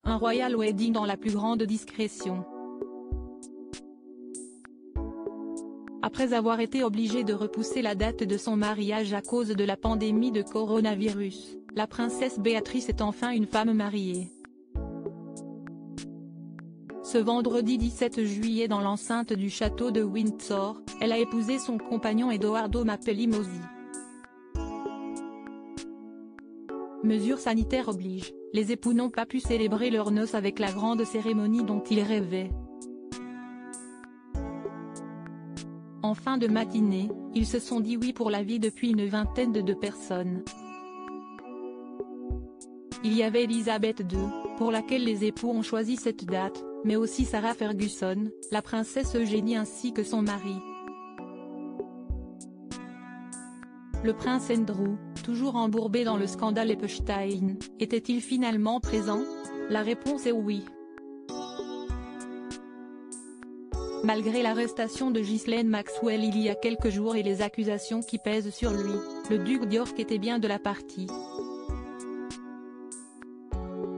un royal wedding dans la plus grande discrétion. Après avoir été obligée de repousser la date de son mariage à cause de la pandémie de coronavirus, la princesse Béatrice est enfin une femme mariée. Ce vendredi 17 juillet dans l'enceinte du château de Windsor, elle a épousé son compagnon Edoardo Mapelli-Mozzi. Mesures sanitaires obligent, les époux n'ont pas pu célébrer leurs noces avec la grande cérémonie dont ils rêvaient. En fin de matinée, ils se sont dit oui pour la vie depuis une vingtaine de personnes. Il y avait Elisabeth II, pour laquelle les époux ont choisi cette date, mais aussi Sarah Ferguson, la princesse Eugénie ainsi que son mari. Le prince Andrew, toujours embourbé dans le scandale Epstein, était-il finalement présent? La réponse est oui. Malgré l'arrestation de Ghislaine Maxwell il y a quelques jours et les accusations qui pèsent sur lui, le duc d'York était bien de la partie.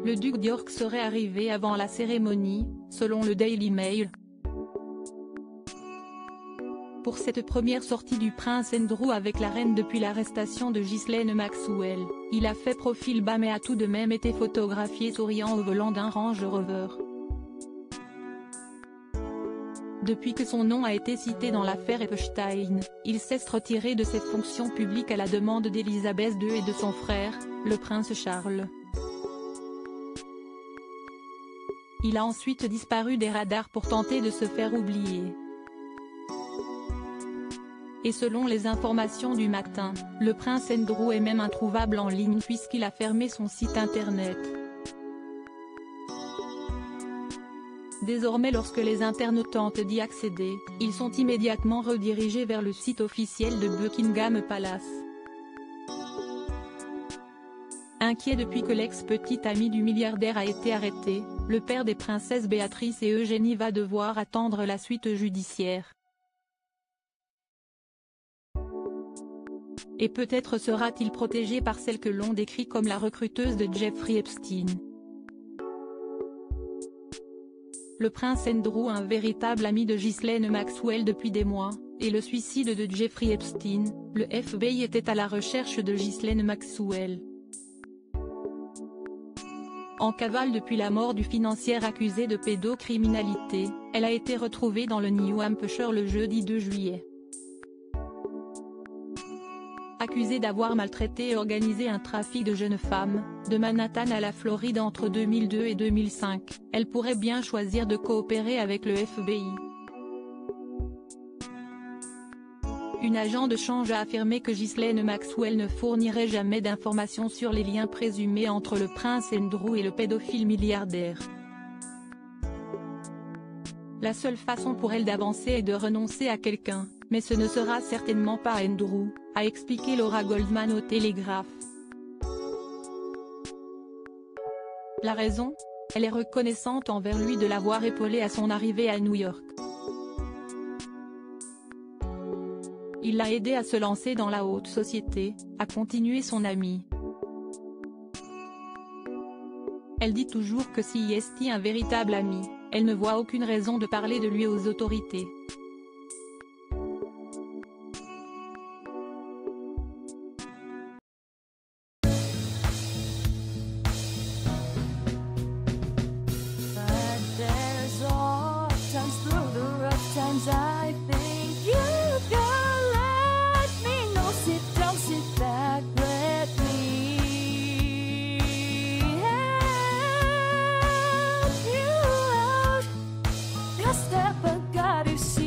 Le duc d'York serait arrivé avant la cérémonie, selon le Daily Mail. Pour cette première sortie du prince Andrew avec la reine depuis l'arrestation de Ghislaine Maxwell, il a fait profil bas mais a tout de même été photographié souriant au volant d'un Range Rover. Depuis que son nom a été cité dans l'affaire Epstein, il cesse retiré de ses fonctions publiques à la demande d'Elisabeth II et de son frère, le prince Charles. Il a ensuite disparu des radars pour tenter de se faire oublier. Et selon les informations du matin, le prince Andrew est même introuvable en ligne puisqu'il a fermé son site internet. Désormais lorsque les internautes tentent d'y accéder, ils sont immédiatement redirigés vers le site officiel de Buckingham Palace. Inquiet depuis que l'ex-petit ami du milliardaire a été arrêté, le père des princesses Béatrice et Eugénie va devoir attendre la suite judiciaire. Et peut-être sera-t-il protégé par celle que l'on décrit comme la recruteuse de Jeffrey Epstein. Le prince Andrew, un véritable ami de Ghislaine Maxwell depuis des mois, et le suicide de Jeffrey Epstein, le FBI était à la recherche de Ghislaine Maxwell. En cavale depuis la mort du financier accusé de pédocriminalité, elle a été retrouvée dans le New Hampshire le jeudi 2 juillet. Accusée d'avoir maltraité et organisé un trafic de jeunes femmes, de Manhattan à la Floride entre 2002 et 2005, elle pourrait bien choisir de coopérer avec le FBI. Une agent de change a affirmé que Ghislaine Maxwell ne fournirait jamais d'informations sur les liens présumés entre le prince Andrew et le pédophile milliardaire. La seule façon pour elle d'avancer est de renoncer à quelqu'un, mais ce ne sera certainement pas Andrew, a expliqué Laura Goldman au Télégraphe. La raison? Elle est reconnaissante envers lui de l'avoir épaulé à son arrivée à New York. Il l'a aidé à se lancer dans la haute société, a continué son amie. Elle dit toujours que si est un véritable ami, elle ne voit aucune raison de parler de lui aux autorités. I think you can let me know. Sit down, sit back, let me help you out. Just step, I got you.